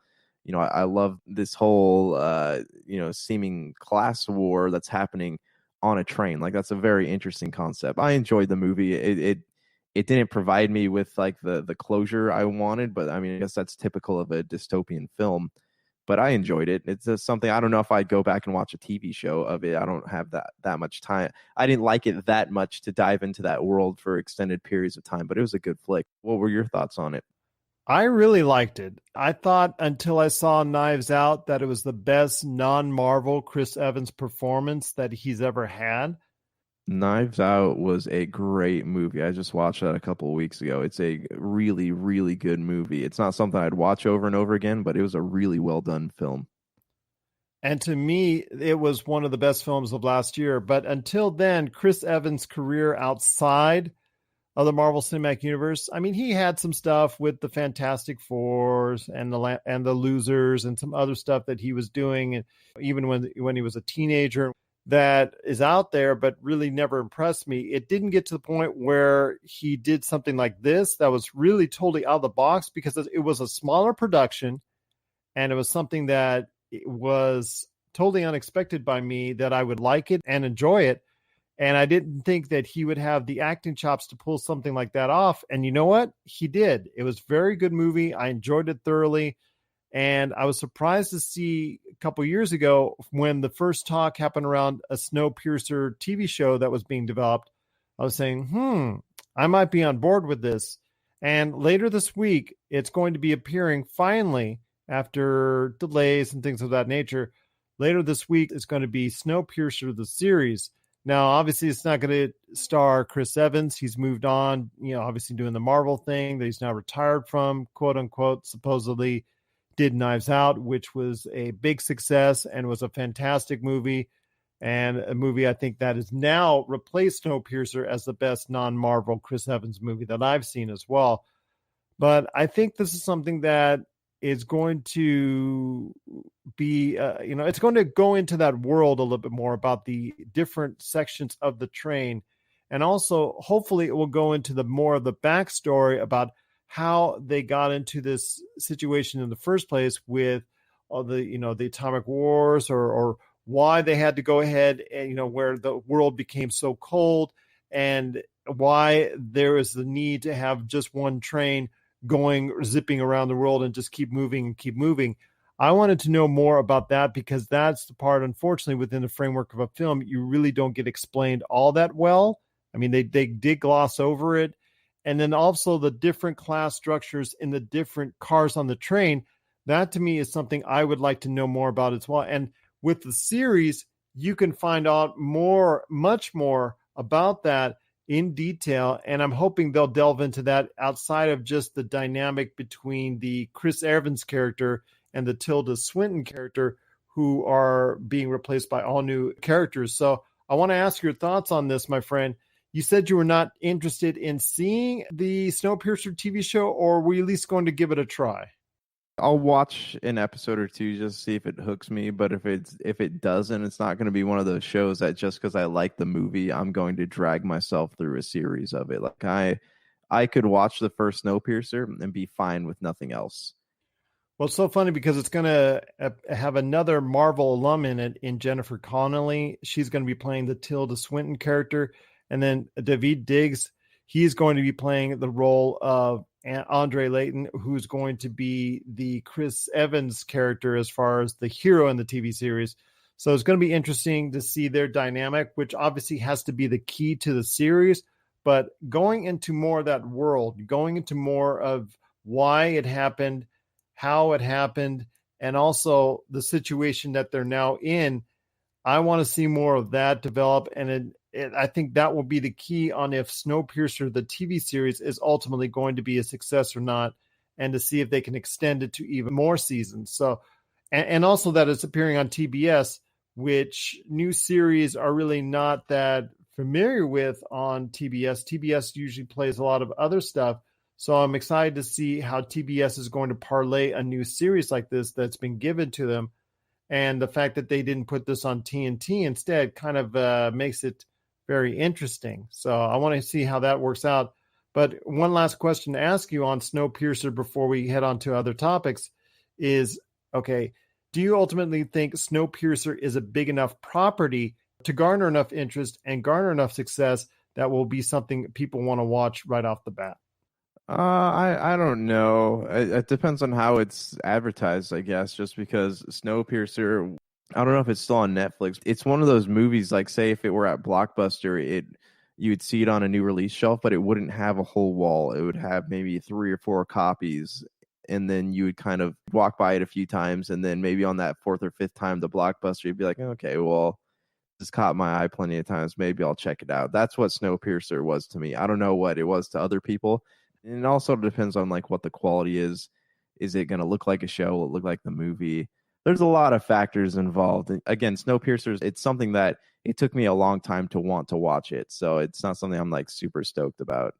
[SPEAKER 4] I love this whole seeming class war that's happening on a train. Like that's a very interesting concept. I enjoyed the movie. It didn't provide me with like the closure I wanted, but I mean, I guess that's typical of a dystopian film. But I enjoyed it. It's just something I don't know if I'd go back and watch a TV show of it. I don't have that much time. I didn't like it that much to dive into that world for extended periods of time, but it was a good flick. What were your thoughts on it?
[SPEAKER 2] I really liked it. I thought until I saw Knives Out that it was the best non-Marvel Chris Evans performance that he's ever had.
[SPEAKER 4] Knives Out was a great movie. I just watched that a couple of weeks ago. It's a really, really good movie. It's not something I'd watch over and over again, but it was a really well done film.
[SPEAKER 2] And to me, it was one of the best films of last year. But until then, Chris Evans' career outside of the Marvel Cinematic Universe, I mean, he had some stuff with the Fantastic Fours and the Losers and some other stuff that he was doing, even when he was a teenager, that is out there, but really never impressed me. It didn't get to the point where he did something like this that was really totally out of the box, because it was a smaller production and it was something that was totally unexpected by me, that I would like it and enjoy it. And I didn't think that he would have the acting chops to pull something like that off. And you know what? He did. It was a very good movie. I enjoyed it thoroughly. And I was surprised to see a couple years ago, when the first talk happened around a Snowpiercer TV show that was being developed, I was saying, I might be on board with this. And later this week, it's going to be appearing finally, after delays and things of that nature. Later this week, it's going to be Snowpiercer, the series. Now, obviously, it's not going to star Chris Evans. He's moved on, obviously doing the Marvel thing that he's now retired from, quote unquote, supposedly. Did Knives Out, which was a big success and was a fantastic movie, and a movie I think that has now replaced Snowpiercer as the best non-Marvel Chris Evans movie that I've seen as well. But I think this is something that is going to be, it's going to go into that world a little bit more about the different sections of the train. And also, hopefully, it will go into the more of the backstory about how they got into this situation in the first place with all the, the atomic wars, or why they had to go ahead and, where the world became so cold, and why there is the need to have just one train zipping around the world and just keep moving and keep moving. I wanted to know more about that, because that's the part, unfortunately, within the framework of a film, you really don't get explained all that well. I mean, they did gloss over it. And then also the different class structures in the different cars on the train. That to me is something I would like to know more about as well. And with the series, you can find out much more about that in detail. And I'm hoping they'll delve into that outside of just the dynamic between the Chris Evans character and the Tilda Swinton character, who are being replaced by all new characters. So I want to ask your thoughts on this, my friend. You said you were not interested in seeing the Snowpiercer TV show, or were you at least going to give it a try?
[SPEAKER 4] I'll watch an episode or two just to see if it hooks me. But if it doesn't, it's not going to be one of those shows that just because I like the movie, I'm going to drag myself through a series of it. Like I could watch the first Snowpiercer and be fine with nothing else.
[SPEAKER 2] Well, it's so funny because it's going to have another Marvel alum in it, in Jennifer Connelly. She's going to be playing the Tilda Swinton character. And then David Diggs, he's going to be playing the role of Andre Layton, who's going to be the Chris Evans character as far as the hero in the TV series. So it's going to be interesting to see their dynamic, which obviously has to be the key to the series. But going into more of that world, going into more of why it happened, how it happened, and also the situation that they're now in, I want to see more of that develop. And I think that will be the key on if Snowpiercer, the TV series, is ultimately going to be a success or not, and to see if they can extend it to even more seasons. So, and also that it's appearing on TBS, which new series are really not that familiar with on TBS. TBS usually plays a lot of other stuff. So I'm excited to see how TBS is going to parlay a new series like this that's been given to them. And the fact that they didn't put this on TNT instead kind of makes it very interesting. So I want to see how that works out. But one last question to ask you on Snowpiercer before we head on to other topics is, okay, do you ultimately think Snowpiercer is a big enough property to garner enough interest and garner enough success that will be something people want to watch right off the bat?
[SPEAKER 4] I don't know. It depends on how it's advertised, I guess, just because Snowpiercer, I don't know if it's still on Netflix. It's one of those movies, like say if it were at Blockbuster, you would see it on a new release shelf, but it wouldn't have a whole wall. It would have maybe 3 or 4 copies, and then you would kind of walk by it a few times, and then maybe on that 4th or 5th time, the Blockbuster, you'd be like, okay, well, this caught my eye plenty of times. Maybe I'll check it out. That's what Snowpiercer was to me. I don't know what it was to other people. And it also depends on like what the quality is. Is it going to look like a show? Will it look like the movie? There's a lot of factors involved. And again, Snowpiercer, it's something that it took me a long time to want to watch it. So it's not something I'm like super stoked about.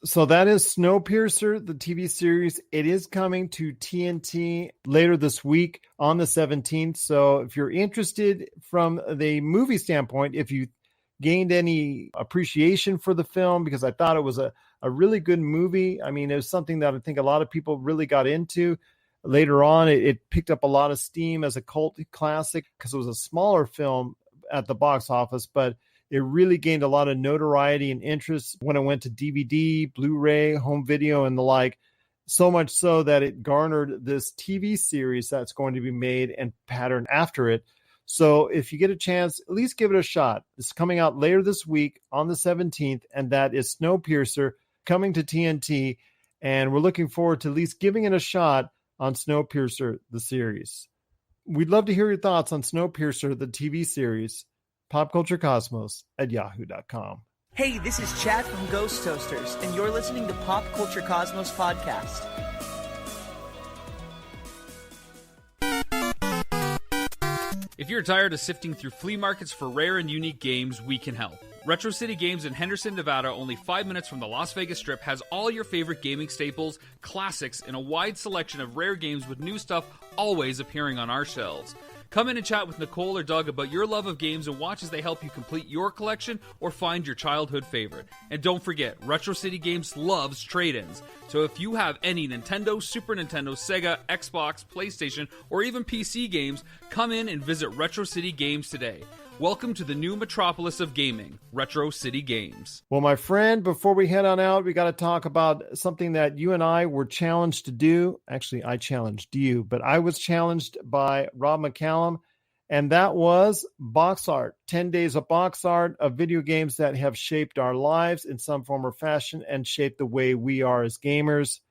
[SPEAKER 2] So that is Snowpiercer, the TV series. It is coming to TNT later this week on the 17th. So if you're interested from the movie standpoint, if you gained any appreciation for the film, because I thought it was a really good movie. I mean, it was something that I think a lot of people really got into. Later on, it picked up a lot of steam as a cult classic because it was a smaller film at the box office, but it really gained a lot of notoriety and interest when it went to DVD, Blu-ray, home video, and the like. So much so that it garnered this TV series that's going to be made and patterned after it. So if you get a chance, at least give it a shot. It's coming out later this week on the 17th, and that is Snowpiercer coming to TNT. And we're looking forward to at least giving it a shot on Snowpiercer, the series. We'd love to hear your thoughts on Snowpiercer, the TV series. popculturecosmos@yahoo.com.
[SPEAKER 5] Hey, this is Chad from Ghost Toasters, and you're listening to Pop Culture Cosmos Podcast.
[SPEAKER 1] If you're tired of sifting through flea markets for rare and unique games, we can help. Retro City Games in Henderson, Nevada, only 5 minutes from the Las Vegas Strip, has all your favorite gaming staples, classics, and a wide selection of rare games with new stuff always appearing on our shelves. Come in and chat with Nicole or Doug about your love of games and watch as they help you complete your collection or find your childhood favorite. And don't forget, Retro City Games loves trade-ins. So if you have any Nintendo, Super Nintendo, Sega, Xbox, PlayStation, or even PC games, come in and visit Retro City Games today. Welcome to the new metropolis of gaming, Retro City Games.
[SPEAKER 2] Well, my friend, before we head on out, we got to talk about something that you and I were challenged to do. Actually, I challenged you, but I was challenged by Rob McCallum, and that was box art. 10 days of box art of video games that have shaped our lives in some form or fashion and shaped the way we are as gamers.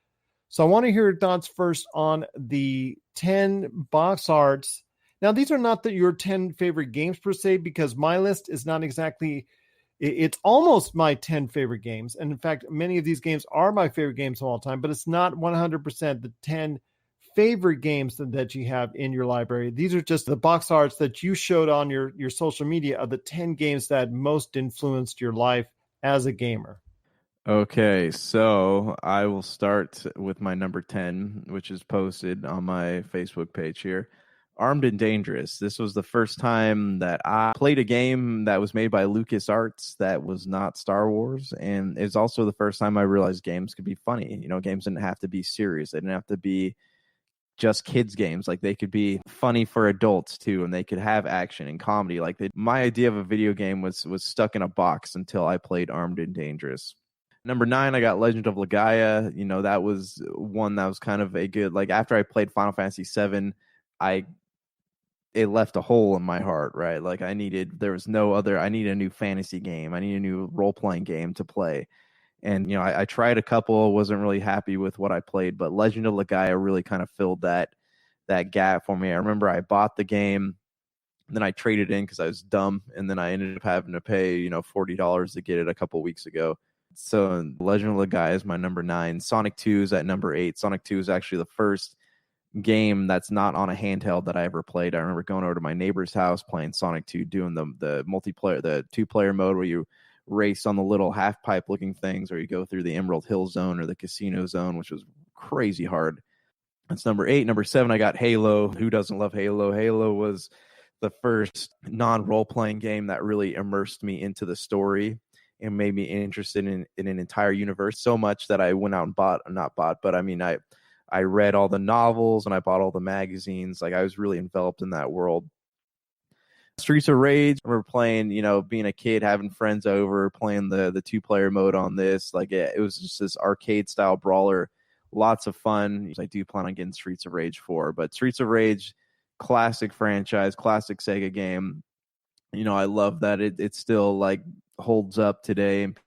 [SPEAKER 2] So I want to hear your thoughts first on the 10 box arts. Now, these are not your 10 favorite games per se, because my list is not exactly, it's almost my 10 favorite games. And in fact, many of these games are my favorite games of all time, but it's not 100% the 10 favorite games that you have in your library. These are just the box arts that you showed on your social media of the 10 games that most influenced your life as a gamer.
[SPEAKER 4] Okay, so I will start with my number 10, which is posted on my Facebook page here. Armed and Dangerous. This was the first time that I played a game that was made by LucasArts that was not Star Wars, and it's also the first time I realized games could be funny. You know, games didn't have to be serious. They didn't have to be just kids games. Like, they could be funny for adults too, and they could have action and comedy. Like, my idea of a video game was stuck in a box until I played Armed and Dangerous. Number 9, I got Legend of Legaia. You know, that was one that was kind of a good, like, after I played Final Fantasy VII, it left a hole in my heart, right? Like, I needed a new fantasy game. I need a new role-playing game to play. And, you know, I tried a couple, wasn't really happy with what I played, but Legend of Legaia really kind of filled that gap for me. I remember I bought the game, And then I traded in because I was dumb, and then I ended up having to pay $40 to get it a couple weeks ago. So Legend of Legaia is my number 9. Sonic 2 is at number 8. Sonic 2 is actually the first game that's not on a handheld that I ever played. I remember going over to my neighbor's house playing Sonic 2, doing the multiplayer, the 2-player mode where you race on the little half pipe looking things, or you go through the Emerald Hill Zone or the Casino Zone, which was crazy hard. That's number 8. Number 7, I got Halo. Who doesn't love Halo? Halo was the first non-role-playing game that really immersed me into the story and made me interested in an entire universe so much that I went out and I read all the novels and I bought all the magazines. Like, I was really enveloped in that world. Streets of Rage, I remember playing, being a kid, having friends over, playing the 2-player mode on this. Like, it was just this arcade style brawler. Lots of fun. I do plan on getting Streets of Rage 4, but Streets of Rage, classic franchise, classic Sega game. I love that it still like holds up today, and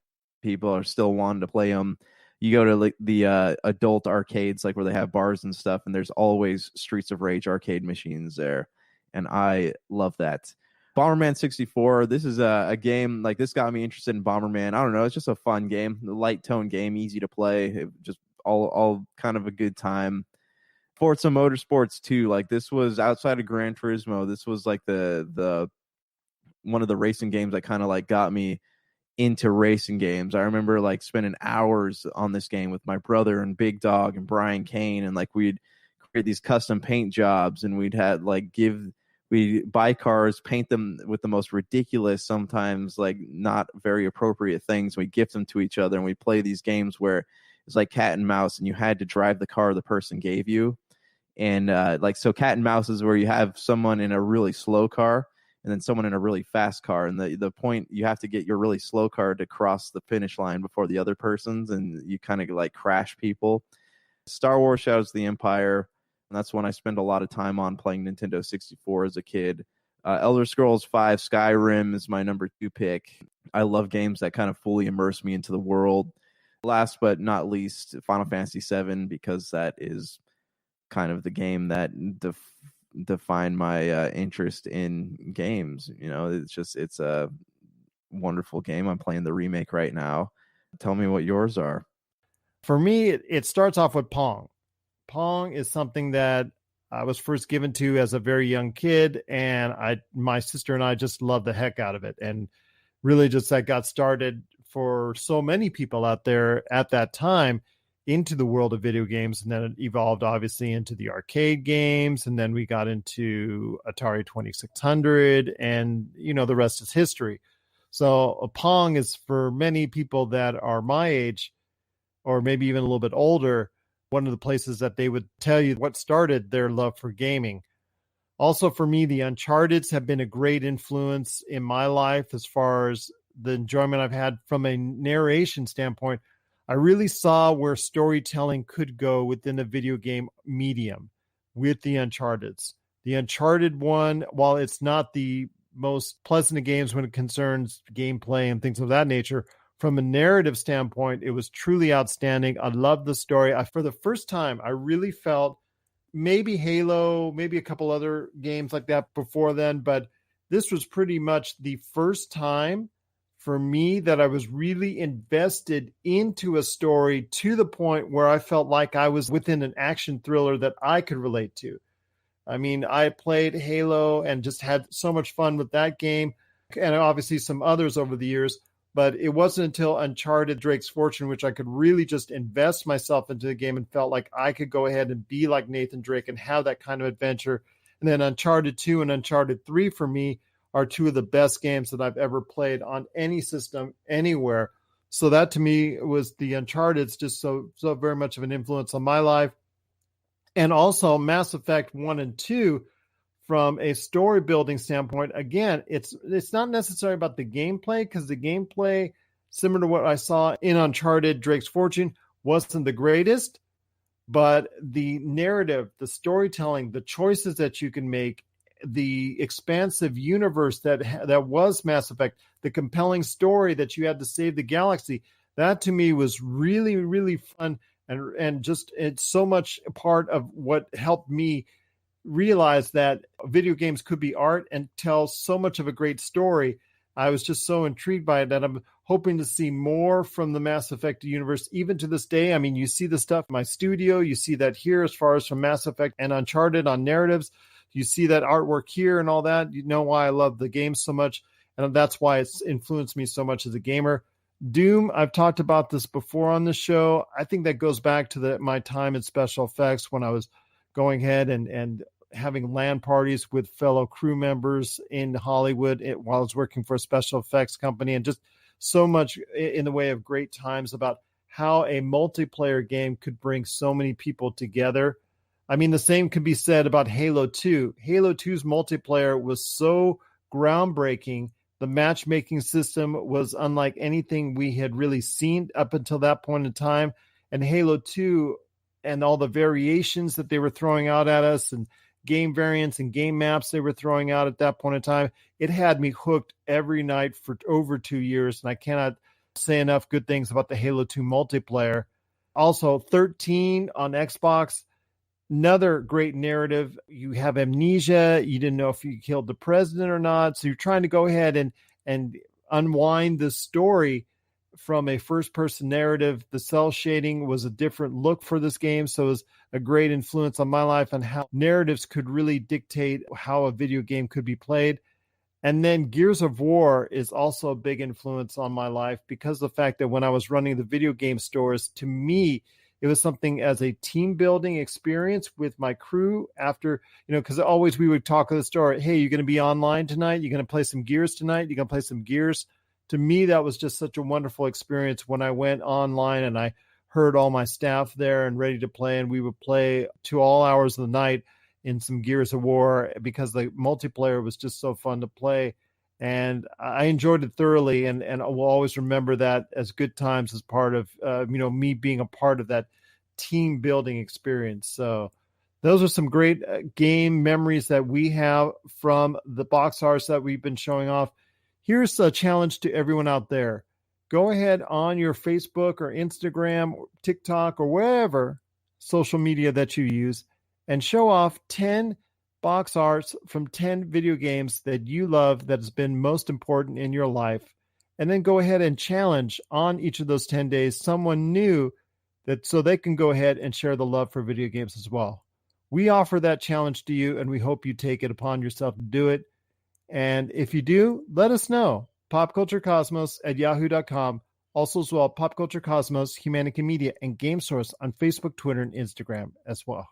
[SPEAKER 4] people are still wanting to play them. You go to like the adult arcades, like where they have bars and stuff, and there's always Streets of Rage arcade machines there, and I love that. Bomberman 64. This is a game like this got me interested in Bomberman. I don't know, it's just a fun game, a light tone game, easy to play. It just all kind of a good time. Forza Motorsports 2, like this was outside of Gran Turismo. This was like the one of the racing games that kind of like got me into racing games. I remember like spending hours on this game with my brother and Big Dog and Brian Kane, and like we'd create these custom paint jobs, and we'd buy cars, paint them with the most ridiculous, sometimes like not very appropriate things. We gift them to each other, and we play these games where it's like cat and mouse, and you had to drive the car the person gave you. And so cat and mouse is where you have someone in a really slow car and then someone in a really fast car. And the point, you have to get your really slow car to cross the finish line before the other person's, and you kind of like crash people. Star Wars Shadows of the Empire, and that's one I spent a lot of time on playing Nintendo 64 as a kid. Elder Scrolls 5 Skyrim is my number 2 pick. I love games that kind of fully immerse me into the world. Last but not least, Final Fantasy 7, because that is kind of the game that defined my interest in games. It's a wonderful game. I'm playing the remake right now. Tell me what yours are.
[SPEAKER 2] For me, it starts off with Pong. Pong is something that I was first given to as a very young kid, and my sister and I just loved the heck out of it. And really just that got started for so many people out there at that time into the world of video games. And then it evolved obviously into the arcade games. And then we got into Atari 2600, and, the rest is history. So Pong is, for many people that are my age, or maybe even a little bit older, one of the places that they would tell you what started their love for gaming. Also for me, the Uncharted's have been a great influence in my life as far as the enjoyment I've had from a narration standpoint. I really saw where storytelling could go within a video game medium with the Uncharted's. The Uncharted one, while it's not the most pleasant of games when it concerns gameplay and things of that nature, from a narrative standpoint, it was truly outstanding. I loved the story. For the first time, I really felt, maybe Halo, maybe a couple other games like that before then, but this was pretty much the first time for me that I was really invested into a story to the point where I felt like I was within an action thriller that I could relate to. I mean, I played Halo and just had so much fun with that game, and obviously some others over the years, but it wasn't until Uncharted Drake's Fortune, which I could really just invest myself into the game and felt like I could go ahead and be like Nathan Drake and have that kind of adventure. And then Uncharted 2 and Uncharted 3 for me are two of the best games that I've ever played on any system anywhere. So that to me was the Uncharted's just so very much of an influence on my life. And also Mass Effect 1 and 2, from a story building standpoint, again, it's not necessarily about the gameplay, because the gameplay, similar to what I saw in Uncharted Drake's Fortune, wasn't the greatest, but the narrative, the storytelling, the choices that you can make, the expansive universe that was Mass Effect, the compelling story that you had to save the galaxy, that to me was really, really fun, and just it's so much a part of what helped me realized that video games could be art and tell so much of a great story. I was just so intrigued by it that I'm hoping to see more from the Mass Effect universe, even to this day. I mean, you see the stuff in my studio. You see that here as far as from Mass Effect and Uncharted on narratives. You see that artwork here and all that. You know why I love the game so much. And that's why it's influenced me so much as a gamer. Doom, I've talked about this before on the show. I think that goes back to my time in special effects when I was going ahead and having LAN parties with fellow crew members in Hollywood while I was working for a special effects company, and just so much in the way of great times about how a multiplayer game could bring so many people together. I mean, the same could be said about Halo 2. Halo 2's multiplayer was so groundbreaking. The matchmaking system was unlike anything we had really seen up until that point in time. And Halo 2 and all the variations that they were throwing out at us and game variants and game maps they were throwing out at that point in time, it had me hooked every night for over 2 years. And I cannot say enough good things about the Halo 2 multiplayer. Also, 13 on Xbox, another great narrative. You have amnesia. You didn't know if you killed the president or not. So you're trying to go ahead and unwind the story from a first-person narrative. The cell shading was a different look for this game, so it was a great influence on my life and how narratives could really dictate how a video game could be played. And then Gears of War is also a big influence on my life because of the fact that when I was running the video game stores, to me, it was something as a team building experience with my crew after, because always we would talk at the store, hey, you're going to be online tonight? You're going to play some Gears tonight? You're going to play some Gears? To me, that was just such a wonderful experience when I went online and I heard all my staff there and ready to play. And we would play to all hours of the night in some Gears of War because the multiplayer was just so fun to play. And I enjoyed it thoroughly, and I will always remember that as good times as part of, me being a part of that team building experience. So those are some great game memories that we have from the box arts that we've been showing off. Here's a challenge to everyone out there. Go ahead on your Facebook or Instagram or TikTok or wherever social media that you use and show off 10 box arts from 10 video games that you love that has been most important in your life. And then go ahead and challenge on each of those 10 days someone new that so they can go ahead and share the love for video games as well. We offer that challenge to you, and we hope you take it upon yourself to do it. And if you do, let us know. popculturecosmos@yahoo.com. Also as well, Pop Culture Cosmos, Humanica Media, and Game Source on Facebook, Twitter, and Instagram as well.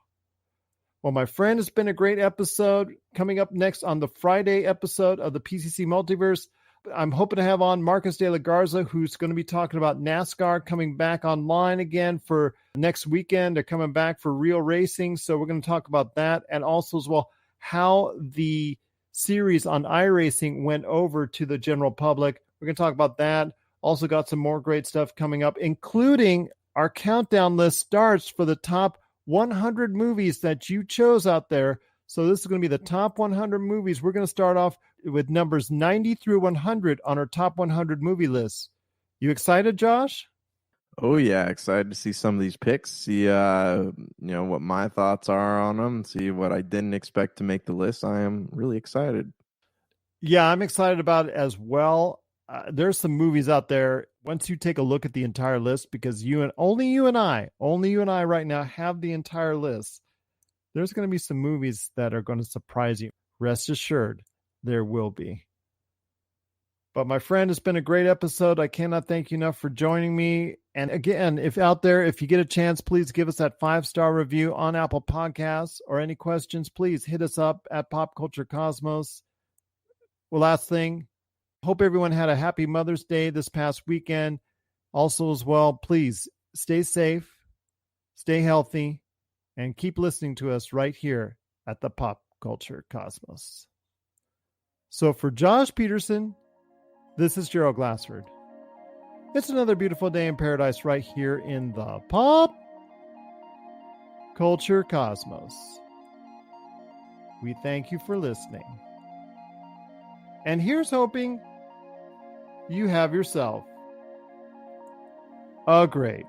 [SPEAKER 2] Well, my friend, it's been a great episode. Coming up next on the Friday episode of the PCC Multiverse, I'm hoping to have on Marcus de la Garza, who's going to be talking about NASCAR coming back online again for next weekend. They're coming back for real racing, so we're going to talk about that. And also as well, how the series on iRacing went over to the general public. We're going to talk about that. Also got some more great stuff coming up, including our countdown list starts for the top 100 movies that you chose out there. So this is going to be the top 100 movies. We're going to start off with numbers 90 through 100 on our top 100 movie list. You excited, Josh?
[SPEAKER 4] Oh yeah, excited to see some of these picks, see what my thoughts are on them, see what I didn't expect to make the list. I am really excited.
[SPEAKER 2] Yeah, I'm excited about it as well. There's some movies out there. Once you take a look at the entire list, because only you and I right now have the entire list, there's going to be some movies that are going to surprise you. Rest assured, there will be. But my friend, it's been a great episode. I cannot thank you enough for joining me. And again, if you get a chance, please give us that 5-star review on Apple Podcasts, or any questions, please hit us up at Pop Culture Cosmos. Well, last thing, hope everyone had a happy Mother's Day this past weekend. Also as well, please stay safe, stay healthy, and keep listening to us right here at the Pop Culture Cosmos. So for Josh Peterson, this is Gerald Glassford. It's another beautiful day in paradise right here in the Pop Culture Cosmos. We thank you for listening. And here's hoping you have yourself a great